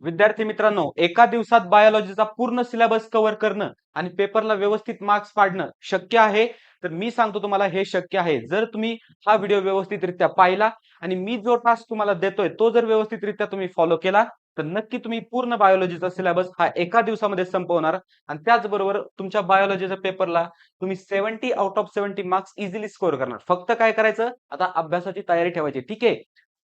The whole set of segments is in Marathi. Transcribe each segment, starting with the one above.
विद्यार्थी मित्रांनो, एका दिवसात बायोलॉजीचा पूर्ण सिलेबस कव्हर करणं आणि पेपरला व्यवस्थित मार्क्स पाडणं शक्य आहे? तर मी सांगतो तुम्हाला हे शक्य आहे. जर तुम्ही हा व्हिडिओ व्यवस्थितरित्या पाहिला आणि मी जो टास्क तुम्हाला देतोय तो जर व्यवस्थितरित्या तुम्ही फॉलो केला, तर नक्की तुम्ही पूर्ण बायोलॉजीचा सिलेबस हा एका दिवसामध्ये संपवणार आणि त्याचबरोबर तुमच्या बायोलॉजीच्या पेपरला तुम्ही 70 out of 70 marks easily score करणार. फक्त काय करायचं? आता अभ्यासाची तयारी ठेवायची. ठीक आहे.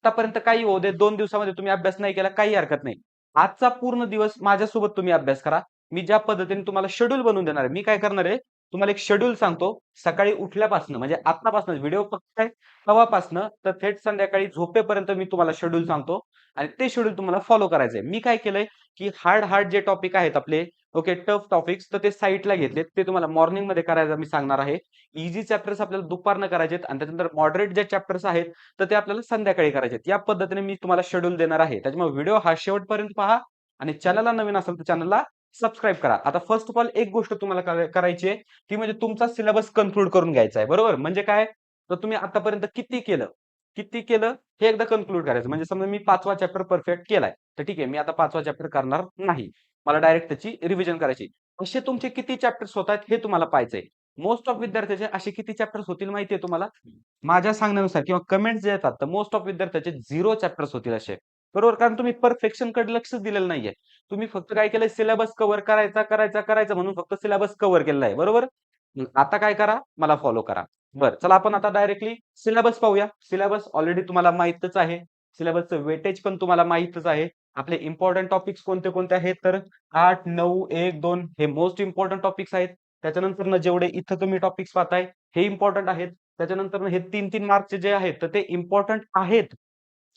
आतापर्यंत काही होऊ दे, 2 दिवसामध्ये तुम्ही अभ्यास नाही केला, काही हरकत नाही. आजचा पूर्ण दिवस माझ्यासोबत तुम्ही अभ्यास करा. मी ज्या पद्धतीने तुम्हाला शेड्यूल बनवून देणार आहे. मी काय करणार आहे, तुम्हाला एक शेड्यूल सांगतो. सकाळी उठल्यापासून म्हणजे आत्तापासून व्हिडिओ फक्त तेव्हापासनं तर थेट संध्याकाळी झोपेपर्यंत मी तुम्हाला शेड्यूल सांगतो आणि ते शेड्यूल तुम्हाला फॉलो करायचंय. मी काय केलंय, की हार्ड हार्ड जे टॉपिक आहेत आपले, ओके, टफ टॉपिक्स तर ते साईडला घेतलेत. ते तुम्हाला मॉर्निंगमध्ये करायचं मी सांगणार आहे. ईझी चॅप्टर्स आपल्याला दुपारनं करायचे आणि त्याच्यानंतर मॉडरेट जे चॅप्टर्स आहेत तर ते आपल्याला संध्याकाळी करायचे आहेत. या पद्धतीने मी तुम्हाला शेड्यूल देणार आहे. त्याच्यामुळे व्हिडिओ हा शेवटपर्यंत पहा आणि चॅनलला नवीन असेल तर चॅनलला सबस्क्राईब करा. आता फर्स्ट ऑफ ऑल एक गोष्ट तुम्हाला करायची आहे, ती म्हणजे तुमचा सिलेबस कन्क्लूड करून घ्यायचा आहे. बरोबर? म्हणजे काय? तर तुम्ही आतापर्यंत किती केलं हे एकदा कन्क्लूड करायचं. म्हणजे समजा मी 5वा चॅप्टर परफेक्ट केलाय. तर ठीक आहे, मी आता 5वा चॅप्टर करणार नाही. मला डायरेक्ट त्याची रिव्हिजन करायची. असे तुमचे किती चॅप्टर्स होत आहेत हे तुम्हाला पाहायचंय. मोस्ट ऑफ विद्यार्थ्याचे असे किती चॅप्टर्स होतील माहितीये तुम्हाला? माझ्या सांगण्यानुसार किंवा कमेंट्स जे येतात तर मोस्ट ऑफ विद्यार्थ्याचे 0 चॅप्टर्स होतील असे. बरोबर? कारण तुम्ही परफेक्शन कडे लक्षच दिलेलं नाहीये. तुम्ही फक्त काय केलंय, सिलेबस कव्हर करायचा म्हणून फक्त सिलेबस कव्हर केलेला आहे. बरोबर? मग आता काय करा? मला फॉलो करा. बरं, चला आपण आता डायरेक्टली सिलेबस पाहूया. सिलेबस ऑलरेडी तुम्हाला माहीतच आहे. सिलेबसचं वेटेज पण तुम्हाला माहीतच आहे. आपले इम्पोर्टंट टॉपिक्स कोणते आहेत तर 8, 9, 1, 2 हे मोस्ट इम्पोर्टंट टॉपिक्स आहेत. त्याच्यानंतर जेवढे इथं तुम्ही टॉपिक्स पाहताय हे इम्पोर्टंट आहेत. त्याच्यानंतर हे 3-3 मार्कचे जे आहेत तर ते इम्पोर्टंट आहेत.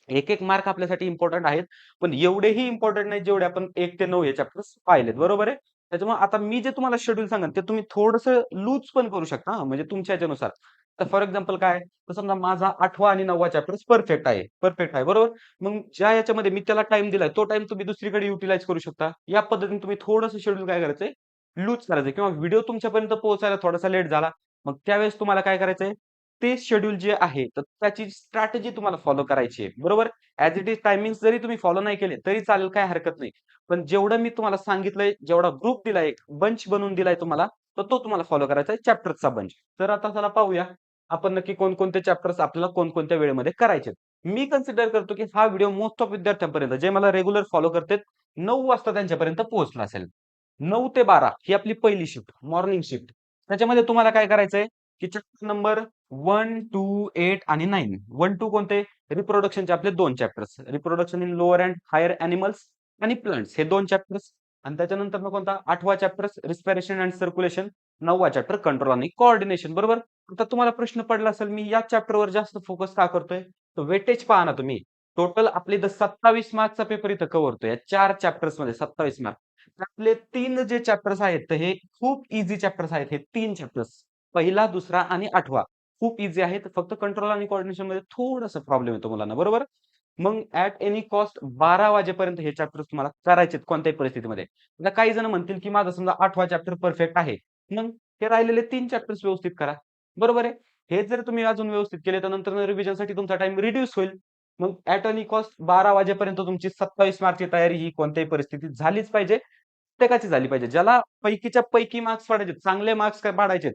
एक-एक मार्क आपल्यासाठी इम्पोर्टंट आहेत. पण एवढेही इम्पोर्टंट नाहीत जेवढे आपण 1 ते 9 हे चॅप्टर्स पाहिलेत. बरोबर आहे? त्याच्यामुळे आता मी जे तुम्हाला शेड्यूल सांगेन ते तुम्ही थोडंसं लूज पण करू शकता हां, म्हणजे तुमच्या ह्याच्यानुसार. तर फॉर एक्झाम्पल काय? तर समजा माझा 8वा आणि 9वा चॅप्टर्स परफेक्ट आहे. बरोबर? मग ज्या याच्यामध्ये मी त्याला टाईम दिलाय, तो टाईम तुम्ही दुसरीकडे युटिलाइज करू शकता. या पद्धतीने तुम्ही थोडंसं शेड्यूल काय करायचंय, लूज करायचंय किंवा व्हिडिओ तुमच्यापर्यंत पोहोचायला थोडासा लेट झाला. मग त्यावेळेस तुम्हाला काय करायचंय, ते शेड्यूल जे आहे, तर त्याची स्ट्रॅटेजी तुम्हाला फॉलो करायची आहे. बरोबर? ॲज इट इज टायमिंग्स जरी तुम्ही फॉलो नाही केले, तरी चालेल, काही हरकत नाही. पण जेवढं मी तुम्हाला सांगितलंय, जेवढा ग्रुप दिलाय, एक बंच बनवून दिलाय तुम्हाला, तर तो तुम्हाला फॉलो करायचा आहे, चॅप्टर्सचा बंच. तर आता चला पाहूया, आपण नक्की कोणकोणते चॅप्टर्स आपल्याला कोणकोणत्या वेळेमध्ये करायचे आहेत. मी कन्सिडर करतो, की हा व्हिडिओ मोस्ट ऑफ विद्यार्थ्यांपर्यंत, जे मला रेग्युलर फॉलो करतात, 9 वाजता त्यांच्यापर्यंत पोहोचला असेल. 9 ते 12 ही आपली पहिली शिफ्ट, मॉर्निंग शिफ्ट. त्याच्यामध्ये तुम्हाला काय करायचंय, की चॅप्टर नंबर 1, 2, 8 आणि 9. 1, 2 कोणते? रिप्रोडक्शनचे आपले 2 chapters. Reproduction in lower and higher animals आणि प्लांट्स हे 2 चॅप्टर्स आणि त्याच्यानंतर मग कोणता 8वा चॅप्टर रिस्पिरेशन अँड सर्क्युलेशन, 9वा चॅप्टर कंट्रोल आणि कोऑर्डिनेशन. बरोबर? आता तुम्हाला प्रश्न पडला असेल, मी या चॅप्टरवर जास्त फोकस का करतोय? तर वेटेज पहा ना तुम्ही. टोटल आपले 27 मार्कचा पेपर इथं कव्हर होतोय. या 4 चॅप्टर्समध्ये 27 मार्क. त्यातले 3 जे चॅप्टर्स आहेत, तर हे खूप ईझी चॅप्टर्स आहेत. हे 3 चॅप्टर्स. पहिला, दुसरा आणि 8वा खूप ईझी आहेत. फक्त कंट्रोल आणि कोऑर्डिनेशनमध्ये थोडासा प्रॉब्लेम येतो मुलांना. बरोबर? मग ॲट एनी कॉस्ट 12 वाजेपर्यंत हे चॅप्टर्स तुम्हाला करायचेत कोणत्याही परिस्थितीमध्ये. आता काही जण म्हणतील, की माझा समजा 8वा चॅप्टर परफेक्ट आहे. मग हे राहिलेले 3 चॅप्टर्स व्यवस्थित करा. बरोबर आहे? हे जर तुम्ही अजून व्यवस्थित केले, तर नंतर रिव्हिजनसाठी तुमचा टाईम रिड्यूस होईल. मग ॲट एनी कॉस्ट 12 वाजेपर्यंत तुमची 27 मार्कची तयारी ही कोणत्याही परिस्थितीत झालीच पाहिजे. प्रत्येकाची झाली पाहिजे. ज्याला पैकीच्या पैकी मार्क्स पाडायचे, चांगले मार्क्स पाडायचे,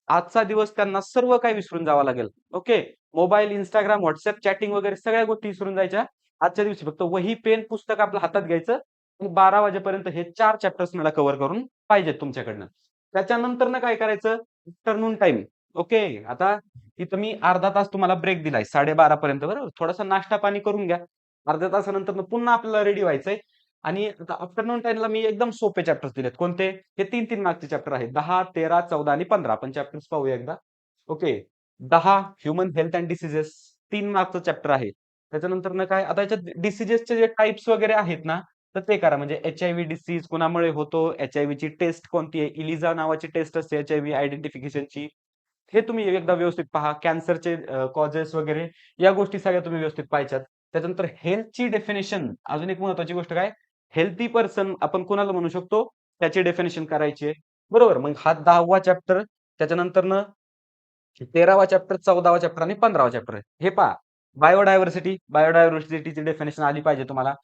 आजचा दिवस त्यांना सर्व काही विसरून जावं लागेल. Okay. Mobile, Instagram, WhatsApp chatting वगैरे सगळ्या गोष्टी विसरून जायच्या. आजच्या दिवशी फक्त वही, पेन, पुस्तक आपल्या हातात घ्यायचं आणि 12 वाजेपर्यंत हे 4 चॅप्टर्स मला कव्हर करून पाहिजेत तुमच्याकडनं. त्याच्यानंतरनं काय करायचं? Afternoon time. ओके. आता इथं मी अर्धा तास तुम्हाला ब्रेक दिलाय 12:30 पर्यंत. बरोबर? थोडासा नाश्ता पाणी करून घ्या. अर्ध्या तासानंतर पुन्हा आपल्याला रेडी व्हायचंय आणि आता आफ्टरनून टाईमला मी एकदम सोपे चॅप्टर्स दिलेत. कोणते? हे 3-3 मार्कचे चॅप्टर आहेत. 10, 13, 14 आणि 15. आपण चॅप्टर्स पाहूया एकदा. Okay. 10 human health and diseases 3 मार्कचं चॅप्टर आहे. त्याच्यानंतरनं काय, आता याच्यात डिसीजेसचे जे टाइप्स वगैरे आहेत ना, तर ते करा. म्हणजे एच-आय-व्ही डिसीज कुणामुळे होतो, एच-आय-व्हीची टेस्ट कोणती आहे, इलिझा नावाची टेस्ट असते एच-आय-व्ही आयडेंटिफिकेशनची. हे तुम्ही एकदा व्यवस्थित पहा. कॅन्सरचे कॉजेस वगैरे या गोष्टी सगळ्या तुम्ही व्यवस्थित पाहायच्यात. त्याच्यानंतर हेल्थची डेफिनेशन, अजून एक महत्त्वाची गोष्ट काय, हेल्थी पर्सन आपण कोणाला म्हणू शकतो, त्याची डेफिनेशन करायची आहे. बरोबर? मग हा 10वा चॅप्टर, त्याच्यानंतरनं 13वा चॅप्टर, 14वा चॅप्टर आणि 15वा चॅप्टर हे पहा. बायोडायव्हर्सिटीची डेफिनेशन आली पाहिजे तुम्हाला.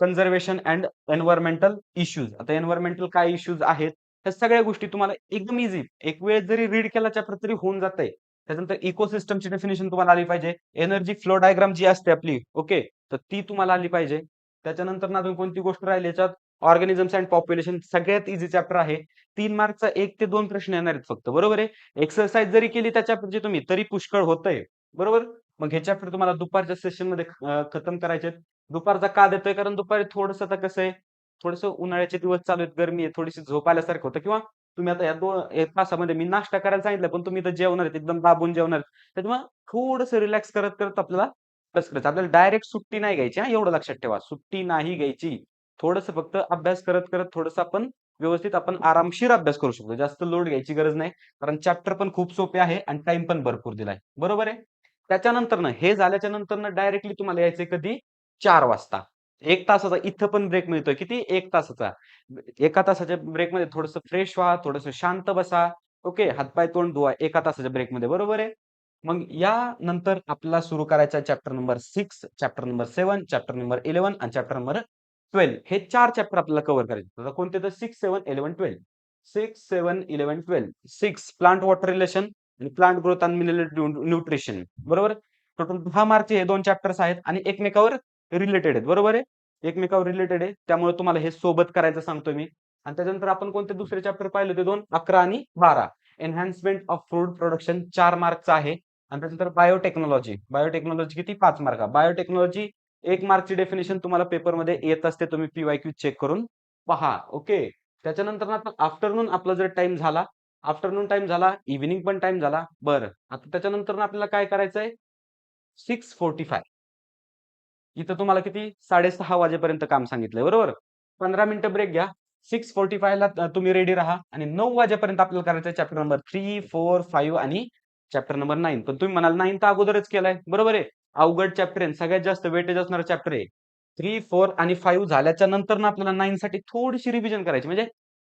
Conservation and environmental issues. आता एन्व्हायरमेंटल काय इश्यूज आहेत, त्या सगळ्या गोष्टी तुम्हाला एकदम इझी एक वेळ जरी रीड केला चॅप्टर तरी होऊन जातंय. त्याच्यानंतर इकोसिस्टमची डेफिनेशन तुम्हाला आली पाहिजे. एनर्जी फ्लो डायग्राम जी असते आपली, ओके, तर ती तुम्हाला आली पाहिजे. त्याच्यानंतर ना अजून कोणती गोष्ट राहिली याच्यात, ऑर्गॅनिझम्स अँड पॉप्युलेशन सगळ्यात इझी चॅप्टर आहे. 3 मार्कचा 1 ते 2 प्रश्न येणार आहेत फक्त, बरोबर आहे. एक्सरसाइज जरी केली त्या चॅप्टरची तुम्ही तरी पुष्कळ होतंय, बरोबर. मग हे चॅप्टर तुम्हाला दुपारच्या सेशन मध्ये खतम करायचे आहेत. दुपारचा का देतोय, कारण दुपारी थोडंसं आता कसं आहे, थोडंसं उन्हाळ्याचे दिवस चालू आहेत, गरमी आहे, थोडीशी झोप आल्यासारखं होतं, किंवा तुम्ही आता या 1 तासामध्ये मी नाश्ता करायला सांगितलं पण तुम्ही तर जेवणार आहेत, एकदम दाबून जेवणार आहेत. त्याच्यामुळे थोडंसं रिलॅक्स करत करत आपल्याला अभ्यास करायचा. आपल्याला डायरेक्ट सुट्टी नाही घ्यायची हा, एवढं लक्षात ठेवा. सुट्टी नाही घ्यायची. थोडंसं फक्त अभ्यास करत करत थोडंसं आपण व्यवस्थित आपण आरामशीर अभ्यास करू शकतो. जास्त लोड घ्यायची गरज नाही. कारण चॅप्टर पण खूप सोपे आहे आणि टाइम पण भरपूर दिलाय. बरोबर आहे. त्याच्यानंतर ना हे झाल्याच्या नंतर ना डायरेक्टली तुम्हाला यायचंय कधी, 4 वाजता. 1 तासाचा इथं पण ब्रेक मिळतोय. किती? 1 तासाचा. एका तासाच्या ब्रेकमध्ये थोडंसं फ्रेश व्हा, थोडंसं शांत बसा. ओके. हातपाय तोंड धुवा 1 तासाच्या ब्रेकमध्ये. बरोबर आहे. मग या नंतर आपल्याला सुरू करायचा chapter number 6, chapter number 7, chapter number 11 आणि चॅप्टर नंबर 12. हे 4 चॅप्टर आपल्याला कव्हर करायचे. आता कोणते तर 6, 7, 11, 12. 6, 7, 11, 12. 6 प्लांट वॉटर रिलेशन आणि प्लांट ग्रोथ आणि मिनरल न्यूट्रिशन. बरोबर. टोटल 10 मार्कचे हे 2 चॅप्टर्स आहेत आणि एकमेकावर रिलेटेड आहेत. बरोबर आहे. एकमेकावर रिलेटेड आहे. त्यामुळे तुम्हाला हे सोबत करायचं सांगतोय मी. आणि त्याच्यानंतर आपण कोणते दुसरे चॅप्टर पाहिले होते 2, 11 आणि 12. एन्हान्समेंट ऑफ फूड प्रोडक्शन 4 मार्कचा आहे. आणि त्याच्यानंतर बायोटेक्नॉलॉजी. बायोटेक्नॉलॉजी किती? 5 मार्क. बायोटेक्नॉलॉजी 1 मार्कची डेफिनेशन तुम्हाला पेपरमध्ये येत असते. तुम्ही पीवायक्यू चेक करून पहा. ओके. त्याच्यानंतर ना आता आफ्टरनून आपला जर टाइम झाला, आफ्टरनून टाइम झाला, इव्हिनिंग पण टाइम झाला. बरं. आता त्याच्यानंतर ना आपल्याला काय करायचंय? 6:45. इथं तुम्हाला किती? 6:30 वाजेपर्यंत काम सांगितलंय, बरोबर. 15 मिनिटं ब्रेक घ्या. 6:45 ला तुम्ही रेडी राहा आणि 9 वाजेपर्यंत आपल्याला करायचं चॅप्टर नंबर 3, 4, 5 आणि चॅप्टर नंबर 9. पण तुम्ही म्हणाल 9 तर अगोदरच केलाय, बरोबर आहे. अवघड चॅप्टर आहे, सगळ्यात जास्त वेटेज असणारा चॅप्टर आहे. 3, 4 आणि 5 झाल्याच्या नंतर ना आपल्याला 9 साठी थोडीशी रिव्हिजन करायची. म्हणजे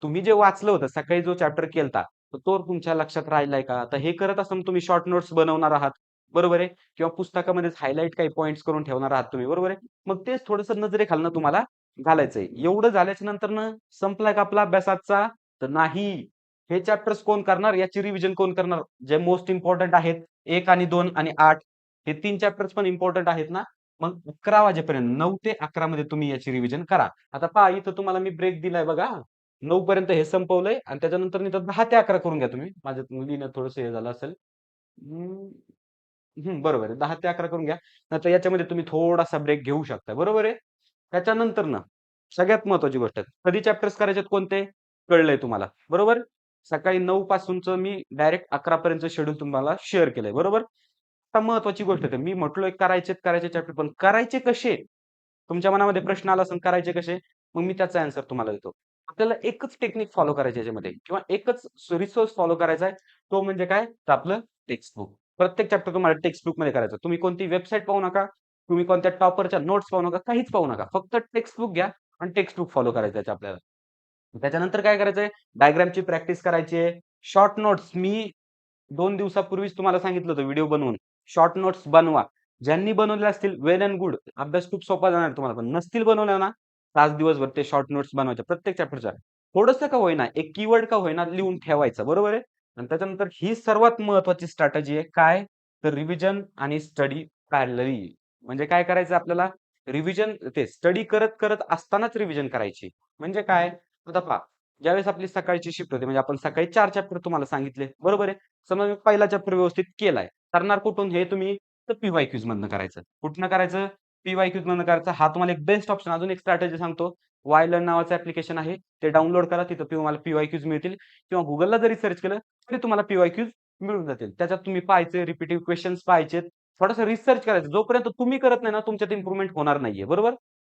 तुम्ही जे वाचलं होतं सकाळी जो चॅप्टर केलता, तर तो तुमच्या लक्षात राहिलाय का? तर हे करत असताना तुम्ही शॉर्ट नोट्स बनवणार आहात, बरोबर आहे. किंवा पुस्तकामध्येच हायलाइट काही पॉइंट्स करून ठेवणार आहात तुम्ही, बरोबर आहे. मग तेच थोडंसं नजरेखालनं तुम्हाला घालायचंय. एवढं झाल्याच्या नंतर ना संपलाय का आपला अभ्यास आजचा? तर नाही. हे चॅप्टर्स कोण करणार? याची रिव्हिजन कोण करणार? जे मोस्ट इम्पॉर्टंट आहेत 1 आणि 2 आणि 8 हे 3 चॅप्टर्स पण इम्पॉर्टंट आहेत ना. मग 11 वाजेपर्यंत 9 ते 11 मध्ये तुम्ही याची रिव्हिजन करा. आता पहा इथं तुम्हाला मी ब्रेक दिलाय बघा. 9 पर्यंत हे संपवलंय आणि त्याच्यानंतर इथं 10 ते 11 करून घ्या तुम्ही. माझ्या मुलीनं थोडंसं हे झालं असेल. हं, बरोबर आहे. 10 ते 11 करून घ्या. नाहीतर याच्यामध्ये तुम्ही थोडासा ब्रेक घेऊ शकता. बरोबर आहे. त्याच्यानंतर ना सगळ्यात महत्त्वाची गोष्ट आहे. कधी चॅप्टर्स करायचे कोणते? कळलंय तुम्हाला. बरोबर? सकाळी 9 पासूनचं मी डायरेक्ट 11 पर्यंतचं शेड्यूल तुम्हाला शेअर केलंय. बरोबर? आता महत्त्वाची गोष्ट आहे. मी म्हटलोय करायचे चॅप्टर पण करायचे कसे? तुमच्या मनामध्ये प्रश्न आला असेल करायचे कसे? मग मी त्याचा ॲन्सर तुम्हाला देतो. आपल्याला एकच टेक्निक फॉलो करायची याच्यामध्ये किंवा एकच रिसोर्स फॉलो करायचा आहे. तो म्हणजे काय? तर आपलं टेक्स्ट बुक. प्रत्येक चॅप्टर तुम्हाला टेक्स्ट बुकमध्ये करायचं. तुम्ही कोणती वेबसाईट पाहू नका. तुम्ही कोणत्या टॉपरच्या नोट्स पाहू नका. काहीच पाहू नका. फक्त टेक्स्ट बुक घ्या आणि टेक्स्ट बुक फॉलो करायचं आहे आपल्याला. त्याच्यानंतर काय करायचंय? डायग्रामची प्रॅक्टिस करायची आहे. शॉर्ट नोट्स मी 2 दिवसापूर्वीच तुम्हाला सांगितलं होतं व्हिडिओ बनवून. शॉर्ट नोट्स बनवा. ज्यांनी बनवले असतील वेल एंड गुड. अभ्यास खूप सोपा जाणार तुम्हाला. पण नसतील बनवल्या ना, तास दिवसभर ते शॉर्ट नोट्स बनवायच्या प्रत्येक चॅप्टरच्या. थोडंसं का होईना, एक कीवर्ड का होईना लिहून ठेवायचं. बरोबर आहे? आणि त्याच्यानंतर ही सर्वात महत्त्वाची स्ट्रॅटेजी आहे. काय? तर रिव्हिजन आणि स्टडी पॅरलली. म्हणजे काय करायचं आपल्याला? रिव्हिजन ते स्टडी करत असतानाच रिव्हिजन करायची. म्हणजे काय? आता पहा, ज्यावेळेस आपली सकाळची शिफ्ट होते म्हणजे आपण सकाळी 4 चॅप्टर तुम्हाला सांगितले. बरोबर आहे? समजा मी पहिला चॅप्टर व्यवस्थित केलाय. करणार कुठून हे तुम्ही? तर पी-वाय-क्यूज मधनं करायचं. कुठनं करायचं? पी-वाय-क्यूज मधनं करायचं. हा तुम्हाला एक बेस्ट ऑप्शन अजून एक स्ट्रॅटेजी सांगतो. वायलर्न नावाचं ॲप्लिकेशन आहे. ते डाउनलोड करा. तिथं तुम्हाला पी-वाय-क्यूज मिळतील किंवा Googleला जरी सर्च केलं तरी तुम्हाला पी-वाय-क्यूज मिळून जातील. त्याच्यात तुम्ही पाहायचे, रिपिटिव्ह क्वेशन्स पाहायचेत. थोडंसं रिसर्च करायचं. जोपर्यंत तुम्ही करत नाही ना, तुमच्यात इम्प्रूव्हमेंट होणार नाहीये. बरोबर?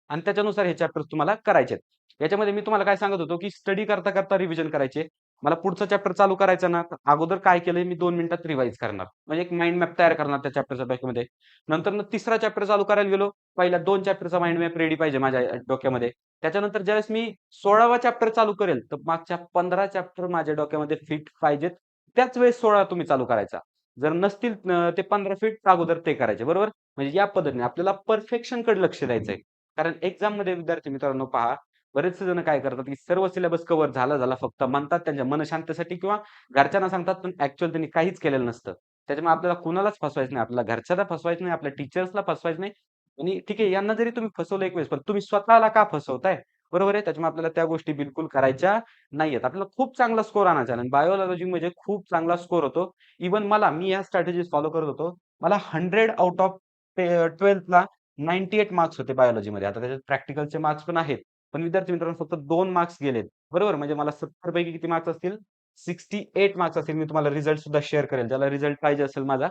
आणि त्याच्यानुसार हे चॅप्टर्स तुम्हाला करायचे आहेत. याच्यामध्ये मी तुम्हाला काय सांगत होतो, की स्टडी करता रिव्हिजन करायचे. मला पुढचा चॅप्टर चालू करायचा ना, तर अगोदर काय केलंय मी 2 मिनिटात रिवाईज करणार. म्हणजे एक माइंड मॅप तयार करणार त्या चॅप्टरच्या बॅकमध्ये. नंतर मग तिसरा चॅप्टर चालू करायला गेलो. पहिल्या 2 चॅप्टरचा माइंड मॅप रेडी पाहिजे माझ्या डोक्यामध्ये. त्याच्यानंतर ज्यावेळेस मी 16वा चॅप्टर चालू करेल, तर मागच्या 15 चॅप्टर माझ्या डोक्यामध्ये फिट पाहिजेत. त्याच वेळेस 16 तुम्ही चालू करायचा. जर नसतील ते 15 फीट अगोदर ते करायचे, बरोबर? म्हणजे या पद्धतीने आपल्याला परफेक्शनकडे लक्ष द्यायचंय. कारण एक्झाममध्ये विद्यार्थी मित्रांनो पहा, बरेचसे जण काय करतात, की सर्व सिलेबस कव्हर झाला फक्त म्हणतात त्यांच्या मनशांतीसाठी किंवा घरच्यांना सांगतात, पण ॲक्चुअल त्यांनी काहीच केलेलं नसतं. त्याच्यामुळे आपल्याला कुणालाच फसवायचं नाही. आपल्या घरच्यांना फसवायचं नाही, आपल्या टीचर्सला फसवायचं नाही आणि ठीक आहे, यांना जरी तुम्ही फसवलं एक वेळेस, पण तुम्ही स्वतःला का फसवताय? बरोबर आहे. त्याच्यामुळे आपल्याला त्या गोष्टी बिलकुल करायच्या नाहीयेत. आपल्याला खूप चांगला स्कोर आणायचा आहे आणि बायोलॉजीमध्ये खूप चांगला स्कोर होतो. इव्हन मी या स्ट्रॅटेजीज फॉलो करत होतो. मला 100 आउट ऑफ 12ला 98 मार्क्स होते बायोलॉजीमध्ये. आता त्याच्यात प्रॅक्टिकलचे मार्क्स पण आहेत. पण विद्यार्थी मित्रांनो फक्त 2 मार्क्स गेलेत. बरोबर? म्हणजे मला 70 पैकी किती मार्क्स असतील? 68 मार्क्स असतील. मी तुम्हाला रिझल्ट सुद्धा शेअर करेल. ज्याला रिझल्ट पाहिजे असेल माझा,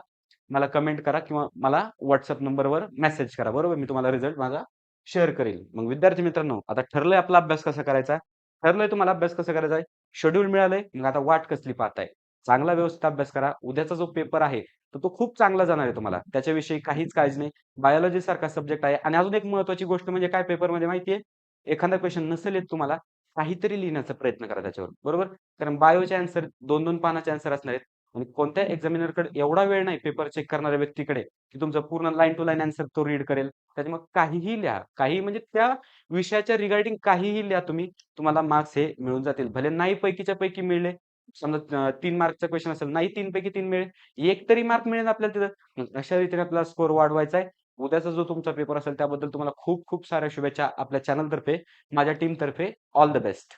मला कमेंट करा किंवा मला WhatsApp नंबरवर मेसेज करा. बरोबर? मी तुम्हाला रिझल्ट माझा शेअर करेल. मग विद्यार्थी मित्रांनो, आता ठरलंय आपला अभ्यास कसा करायचा? ठरलंय तुम्हाला अभ्यास कसा करायचा आहे? शेड्यूल मिळालंय. मग आता वाट कसली पाहताय? चांगला व्यवस्थित अभ्यास करा. उद्याचा जो पेपर आहे, तर तो खूप चांगला जाणार आहे तुम्हाला. त्याच्याविषयी काहीच काळजी नाही. बायोलॉजी सारखा सब्जेक्ट आहे आणि अजून एक महत्त्वाची गोष्ट म्हणजे काय पेपरमध्ये माहिती आहे? एखादा क्वेशन नसेल येत तुम्हाला, काहीतरी लिहिण्याचा प्रयत्न करा त्याच्यावर. बरोबर? कारण बायोचे ॲन्सर 2-2 पानाचे ॲन्सर असणार आहेत आणि कोणत्या एक्झामिनरकडे एवढा वेळ नाही पेपर चेक करणाऱ्या व्यक्तीकडे, की तुमचा पूर्ण लाईन टू लाईन ॲन्सर तो रीड करेल. त्याच्यामुळे काहीही लिहा. काही म्हणजे त्या विषयाच्या रिगार्डिंग काहीही लिहा तुम्ही. तुम्हाला मार्क्स हे मिळून जातील. भले नाही पैकीच्या पैकी मिळले. समजा 3 मार्कचा क्वेशन असेल, नाही 3 पैकी 3 मिळेल. 1 तरी मार्क मिळेल आपल्याला तिथं. मग अशा रीतीने आपला स्कोर वाढवायचा आहे. उद्याचा जो तुमचा पेपर असेल त्याबद्दल तुम्हाला खूप खूप साऱ्या शुभेच्छा आपल्या चॅनलतर्फे, माझ्या टीमतर्फे. All the best.